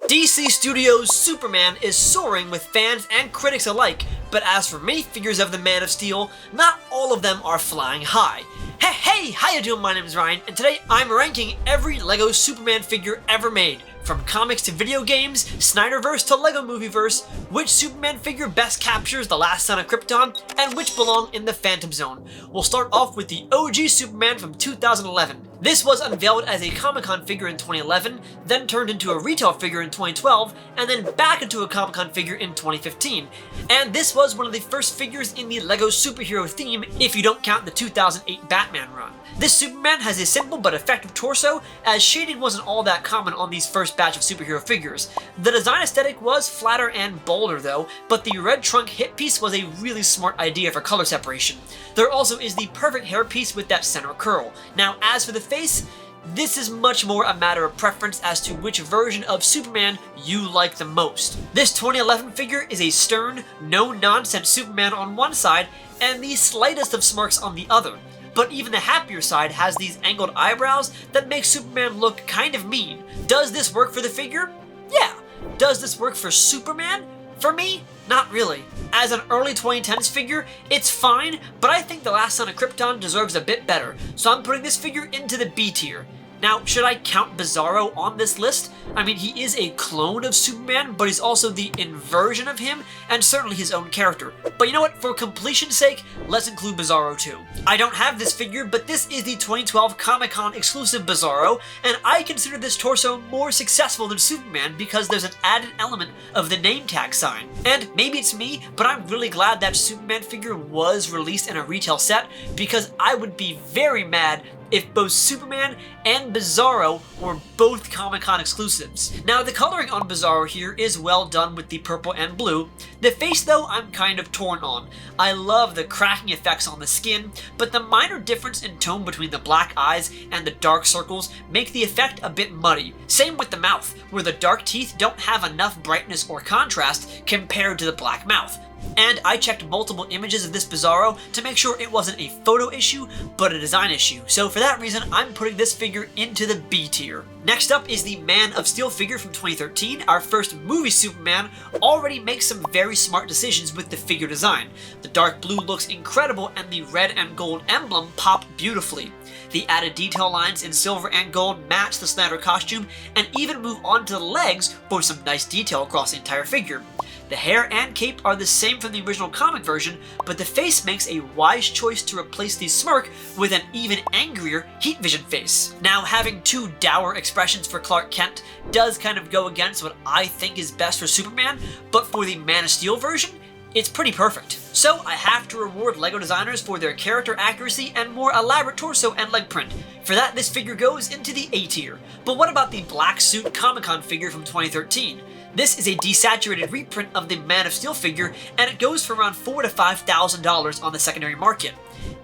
DC Studios' Superman is soaring with fans and critics alike, but as for minifigures of the Man of Steel, not all of them are flying high. Hey, how you doing? My name is Ryan, and today I'm ranking every LEGO Superman figure ever made. From comics to video games, Snyderverse to LEGO Movieverse, which Superman figure best captures the last son of Krypton, and which belong in the Phantom Zone. We'll start off with the OG Superman from 2011. This was unveiled as a Comic-Con figure in 2011, then turned into a retail figure in 2012, and then back into a Comic-Con figure in 2015. And this was one of the first figures in the LEGO superhero theme, if you don't count the 2008 Batman run. This Superman has a simple but effective torso, as shading wasn't all that common on these first batch of superhero figures. The design aesthetic was flatter and bolder though, but the red trunk hip piece was a really smart idea for color separation. There also is the perfect hairpiece with that center curl. Now as for the face, this is much more a matter of preference as to which version of Superman you like the most. This 2011 figure is a stern, no-nonsense Superman on one side, and the slightest of smirks on the other. But even the happier side has these angled eyebrows that make Superman look kind of mean. Does this work for the figure? Yeah. Does this work for Superman? For me, not really. As an early 2010s figure, it's fine, but I think the last son of Krypton deserves a bit better, so I'm putting this figure into the B tier. Now, should I count Bizarro on this list? I mean, he is a clone of Superman, but he's also the inversion of him, and certainly his own character. But you know what, for completion's sake, let's include Bizarro too. I don't have this figure, but this is the 2012 Comic-Con exclusive Bizarro, and I consider this torso more successful than Superman because there's an added element of the name tag sign. And maybe it's me, but I'm really glad that Superman figure was released in a retail set, because I would be very mad if both Superman and Bizarro were both Comic-Con exclusives. Now, the coloring on Bizarro here is well done with the purple and blue. The face, though, I'm kind of torn on. I love the cracking effects on the skin, but the minor difference in tone between the black eyes and the dark circles make the effect a bit muddy. Same with the mouth, where the dark teeth don't have enough brightness or contrast compared to the black mouth. And I checked multiple images of this Bizarro to make sure it wasn't a photo issue, but a design issue. So for that reason, I'm putting this figure into the B tier. Next up is the Man of Steel figure from 2013. Our first movie Superman already makes some very smart decisions with the figure design. The dark blue looks incredible and the red and gold emblem pop beautifully. The added detail lines in silver and gold match the Snyder costume and even move on to the legs for some nice detail across the entire figure. The hair and cape are the same from the original comic version, but the face makes a wise choice to replace the smirk with an even angrier heat vision face. Now, having two dour expressions for Clark Kent does kind of go against what I think is best for Superman, but for the Man of Steel version, it's pretty perfect. So I have to reward LEGO designers for their character accuracy and more elaborate torso and leg print. For that, this figure goes into the A tier. But what about the black suit Comic-Con figure from 2013? This is a desaturated reprint of the Man of Steel figure, and it goes for around $4,000 to $5,000 on the secondary market.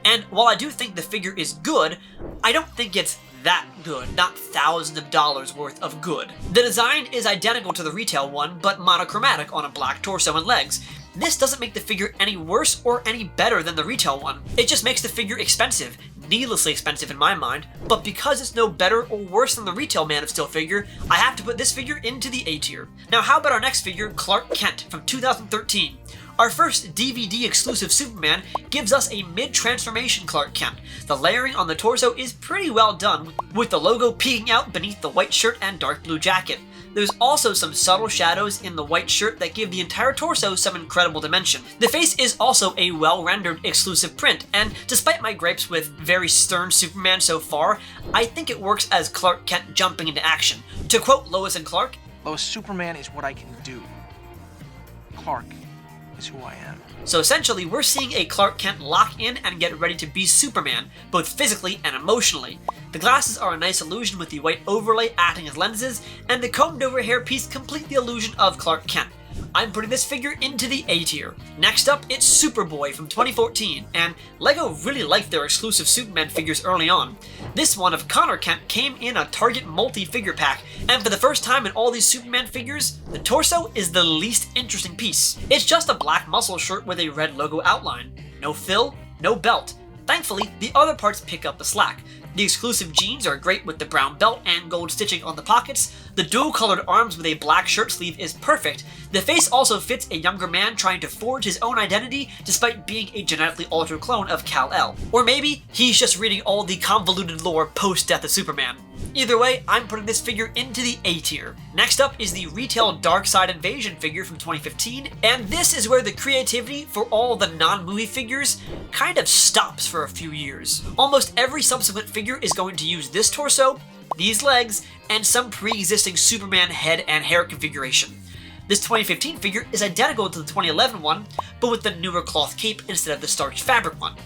And while I do think the figure is good, I don't think it's that good, not thousands of dollars worth of good. The design is identical to the retail one, but monochromatic on a black torso and legs. This doesn't make the figure any worse or any better than the retail one. It just makes the figure expensive. Needlessly expensive in my mind, but because it's no better or worse than the retail Man of Steel figure, I have to put this figure into the A tier. Now how about our next figure, Clark Kent from 2013? Our first DVD exclusive Superman gives us a mid-transformation Clark Kent. The layering on the torso is pretty well done, with the logo peeking out beneath the white shirt and dark blue jacket. There's also some subtle shadows in the white shirt that give the entire torso some incredible dimension. The face is also a well-rendered exclusive print, and despite my gripes with very stern Superman so far, I think it works as Clark Kent jumping into action. To quote Lois and Clark, "Lois, Superman is what I can do. Clark is who I am." So essentially, we're seeing a Clark Kent lock in and get ready to be Superman, both physically and emotionally. The glasses are a nice illusion with the white overlay acting as lenses, and the combed over hairpiece complete the illusion of Clark Kent. I'm putting this figure into the A tier. Next up, it's Superboy from 2014, and LEGO really liked their exclusive Superman figures early on. This one of Connor Kent came in a Target multi-figure pack, and for the first time in all these Superman figures, the torso is the least interesting piece. It's just a black muscle shirt with a red logo outline. No fill, no belt. Thankfully, the other parts pick up the slack. The exclusive jeans are great with the brown belt and gold stitching on the pockets. The dual-colored arms with a black shirt sleeve is perfect. The face also fits a younger man trying to forge his own identity despite being a genetically altered clone of Kal-El. Or maybe he's just reading all the convoluted lore post-death of Superman. Either way, I'm putting this figure into the A tier. Next up is the retail Darkseid Invasion figure from 2015, and this is where the creativity for all the non-movie figures kind of stops for a few years. Almost every subsequent figure is going to use this torso, these legs, and some pre-existing Superman head and hair configuration. This 2015 figure is identical to the 2011 one, but with the newer cloth cape instead of the starched fabric one.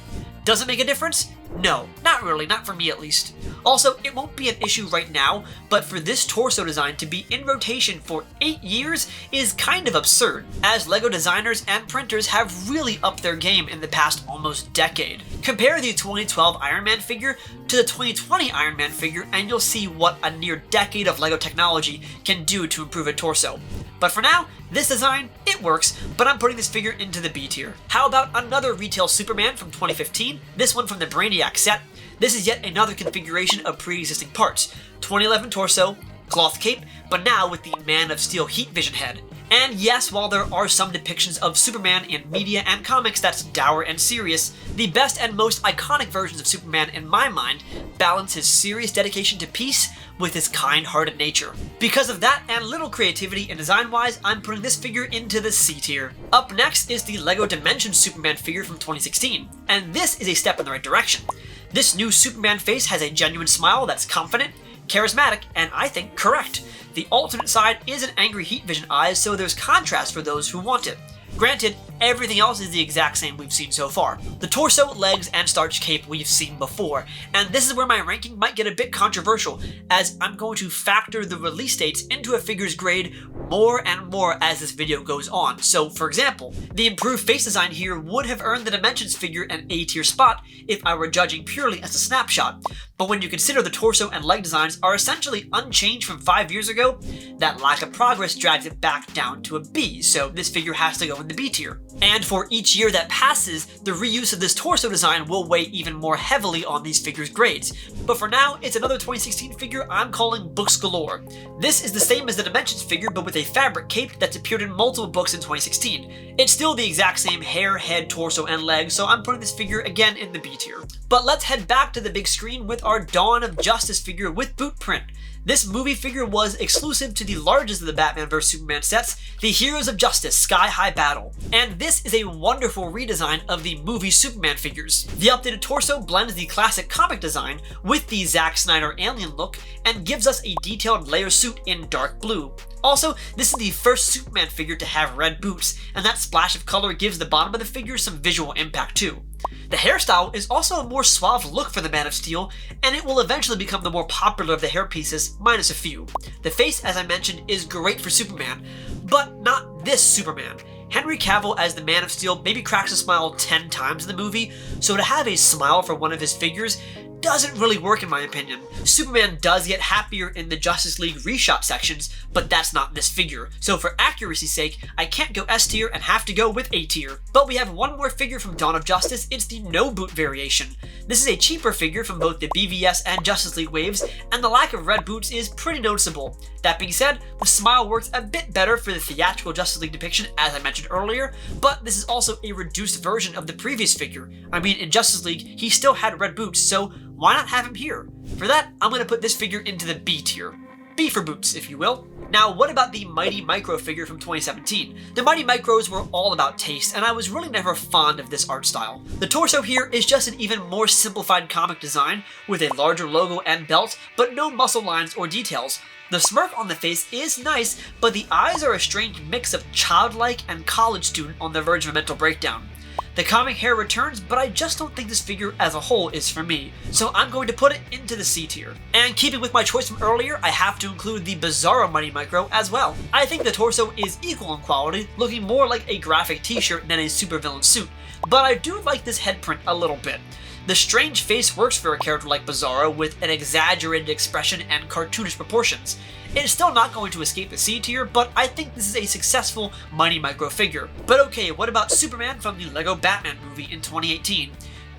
Does it make a difference? No, not really, not for me at least. Also, it won't be an issue right now, but for this torso design to be in rotation for 8 years is kind of absurd, as LEGO designers and printers have really upped their game in the past almost decade. Compare the 2012 Iron Man figure to the 2020 Iron Man figure and you'll see what a near decade of LEGO technology can do to improve a torso. But for now, this design, it works, but I'm putting this figure into the B tier. How about another retail Superman from 2015? This one from the Brainiac set. This is yet another configuration of pre-existing parts. 2011 torso, cloth cape, but now with the Man of Steel heat vision head. And yes, while there are some depictions of Superman in media and comics that's dour and serious, the best and most iconic versions of Superman in my mind balance his serious dedication to peace with his kind-hearted nature. Because of that and little creativity and design-wise, I'm putting this figure into the C tier. Up next is the LEGO Dimensions Superman figure from 2016, and this is a step in the right direction. This new Superman face has a genuine smile that's confident, charismatic, and I think correct. The alternate side is an angry heat vision eyes, so there's contrast for those who want it. Granted, everything else is the exact same we've seen so far. The torso, legs, and starch cape we've seen before, and this is where my ranking might get a bit controversial, as I'm going to factor the release dates into a figure's grade more and more as this video goes on. So, for example, the improved face design here would have earned the Dimensions figure an A tier spot if I were judging purely as a snapshot, but when you consider the torso and leg designs are essentially unchanged from 5 years ago, that lack of progress drags it back down to a B, so this figure has to go in the B tier. And for each year that passes, the reuse of this torso design will weigh even more heavily on these figures' grades. But for now, it's another 2016 figure I'm calling Books Galore. This is the same as the Dimensions figure, but with a fabric cape that's appeared in multiple books in 2016. It's still the exact same hair, head, torso, and legs, so I'm putting this figure again in the B tier. But let's head back to the big screen with our Dawn of Justice figure with boot print. This movie figure was exclusive to the largest of the Batman vs Superman sets, the Heroes of Justice Sky High Battle. And this is a wonderful redesign of the movie Superman figures. The updated torso blends the classic comic design with the Zack Snyder alien look and gives us a detailed layer suit in dark blue. Also, this is the first Superman figure to have red boots, and that splash of color gives the bottom of the figure some visual impact too. The hairstyle is also a more suave look for the Man of Steel, and it will eventually become the more popular of the hairpieces, minus a few. The face, as I mentioned, is great for Superman, but not this Superman. Henry Cavill as the Man of Steel maybe cracks a smile 10 times in the movie, so to have a smile for one of his figures doesn't really work in my opinion. Superman does get happier in the Justice League reshot sections, but that's not this figure. So for accuracy's sake, I can't go S tier and have to go with A tier. But we have one more figure from Dawn of Justice, it's the no boot variation. This is a cheaper figure from both the BVS and Justice League waves, and the lack of red boots is pretty noticeable. That being said, the smile works a bit better for the theatrical Justice League depiction as I mentioned earlier, but this is also a reduced version of the previous figure. I mean, in Justice League, he still had red boots, so why not have him here? For that, I'm going to put this figure into the B tier. B for boots, if you will. Now, what about the Mighty Micro figure from 2017? The Mighty Micros were all about taste, and I was really never fond of this art style. The torso here is just an even more simplified comic design, with a larger logo and belt, but no muscle lines or details. The smirk on the face is nice, but the eyes are a strange mix of childlike and college student on the verge of a mental breakdown. The comic hair returns, but I just don't think this figure as a whole is for me, so I'm going to put it into the C tier. And keeping with my choice from earlier, I have to include the Bizarro Mighty Micro as well. I think the torso is equal in quality, looking more like a graphic t-shirt than a supervillain suit, but I do like this head print a little bit. The strange face works for a character like Bizarro with an exaggerated expression and cartoonish proportions. It is still not going to escape the C tier, but I think this is a successful Mighty Micro figure. But okay, what about Superman from the LEGO Batman movie in 2018?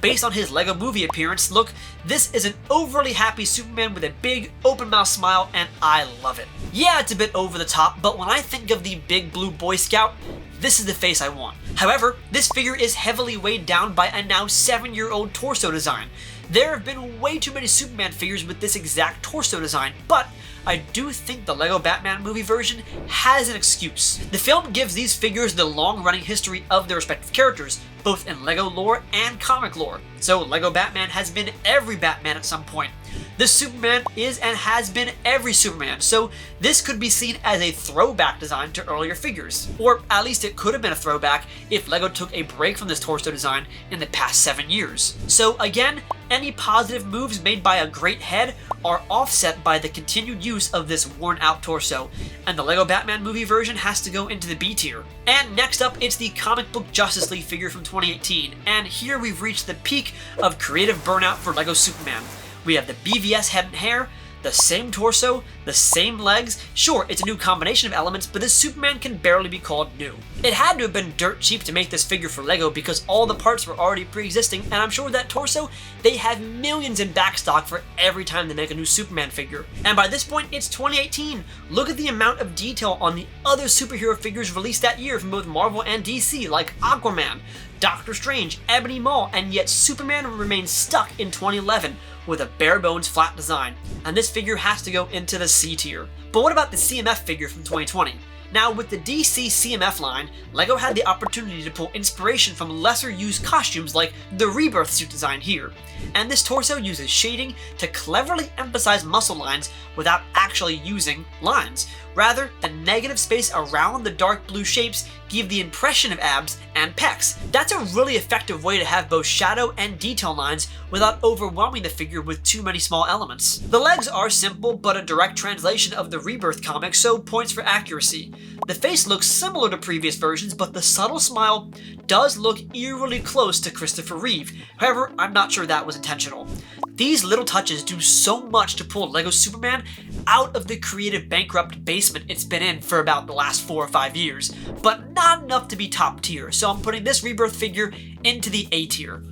Based on his LEGO Movie appearance, look, this is an overly happy Superman with a big open-mouthed smile, and I love it. Yeah, it's a bit over the top, but when I think of the big blue Boy Scout, this is the face I want. However, this figure is heavily weighed down by a now 7-year-old torso design. There have been way too many Superman figures with this exact torso design, but I do think the LEGO Batman movie version has an excuse. The film gives these figures the long-running history of their respective characters, both in LEGO lore and comic lore. So LEGO Batman has been every Batman at some point. This Superman is and has been every Superman, so this could be seen as a throwback design to earlier figures. Or at least it could have been a throwback if LEGO took a break from this torso design in the past 7 years. So again, any positive moves made by a great head are offset by the continued use of this worn out torso, and the LEGO Batman movie version has to go into the B tier. And next up, it's the comic book Justice League figure from 2018, and here we've reached the peak of creative burnout for LEGO Superman. We have the BVS head and hair, the same torso, the same legs. Sure, it's a new combination of elements, but this Superman can barely be called new. It had to have been dirt cheap to make this figure for LEGO because all the parts were already pre-existing, and I'm sure that torso, they have millions in backstock for every time they make a new Superman figure. And by this point, it's 2018. Look at the amount of detail on the other superhero figures released that year from both Marvel and DC, like Aquaman, Doctor Strange, Ebony Maw, and yet Superman remains stuck in 2011 with a bare-bones flat design, and this figure has to go into the C tier. But what about the CMF figure from 2020? Now, with the DC CMF line, LEGO had the opportunity to pull inspiration from lesser-used costumes like the Rebirth suit design here, and this torso uses shading to cleverly emphasize muscle lines without actually using lines. Rather, the negative space around the dark blue shapes give the impression of abs and pecs. That's a really effective way to have both shadow and detail lines without overwhelming the figure with too many small elements. The legs are simple but a direct translation of the Rebirth comic, so points for accuracy. The face looks similar to previous versions, but the subtle smile does look eerily close to Christopher Reeve. However, I'm not sure that was intentional. These little touches do so much to pull LEGO Superman out of the creative bankrupt basement it's been in for about the last 4 or 5 years, but not enough to be top tier, so I'm putting this Rebirth figure into the A tier.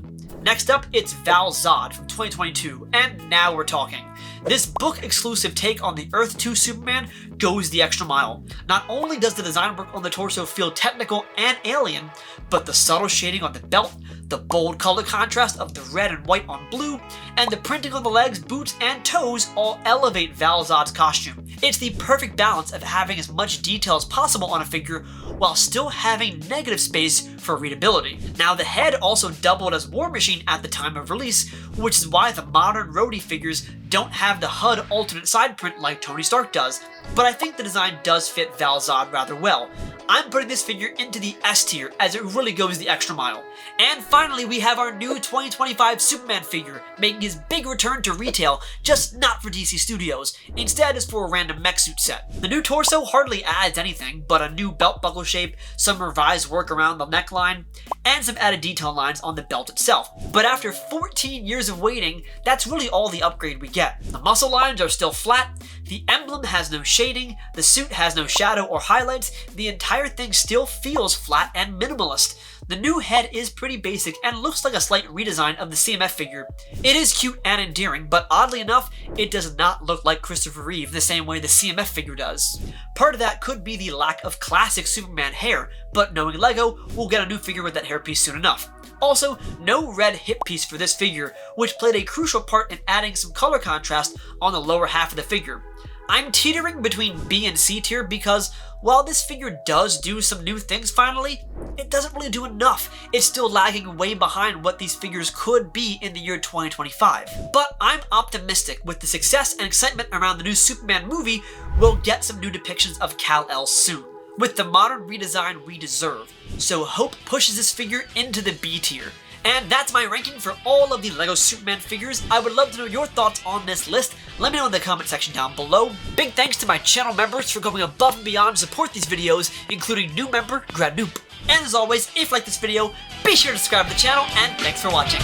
Next up, it's Val Zod from 2022, and now we're talking. This book-exclusive take on the Earth 2 Superman goes the extra mile. Not only does the design work on the torso feel technical and alien, but the subtle shading on the belt, the bold color contrast of the red and white on blue, and the printing on the legs, boots, and toes all elevate Val Zod's costume. It's the perfect balance of having as much detail as possible on a figure while still having negative space for readability. Now, the head also doubled as War Machine at the time of release, which is why the modern Rhodey figures don't have the HUD alternate side print like Tony Stark does, but I think the design does fit Val Zod rather well. I'm putting this figure into the S tier as it really goes the extra mile. And finally, we have our new 2025 Superman figure, making his big return to retail, just not for DC Studios. Instead, it's for a random mech suit set. The new torso hardly adds anything, but a new belt buckle shape, some revised work around the neckline, and some added detail lines on the belt itself. But after 14 years of waiting, that's really all the upgrade we get. The muscle lines are still flat, the emblem has no shading, the suit has no shadow or highlights, the entire thing still feels flat and minimalist. The new head is pretty basic and looks like a slight redesign of the CMF figure. It is cute and endearing, but oddly enough, it does not look like Christopher Reeve the same way the CMF figure does. Part of that could be the lack of classic Superman hair, but knowing LEGO, we'll get a new figure with that hairpiece soon enough. Also, no red hip piece for this figure, which played a crucial part in adding some color contrast on the lower half of the figure. I'm teetering between B and C tier because while this figure does do some new things finally, it doesn't really do enough. It's still lagging way behind what these figures could be in the year 2025. But I'm optimistic with the success and excitement around the new Superman movie, we'll get some new depictions of Kal-El soon, with the modern redesign we deserve. So hope pushes this figure into the B tier. And that's my ranking for all of the LEGO Superman figures. I would love to know your thoughts on this list. Let me know in the comment section down below. Big thanks to my channel members for going above and beyond to support these videos, including new member Granoop. And as always, if you like this video, be sure to subscribe to the channel, and thanks for watching.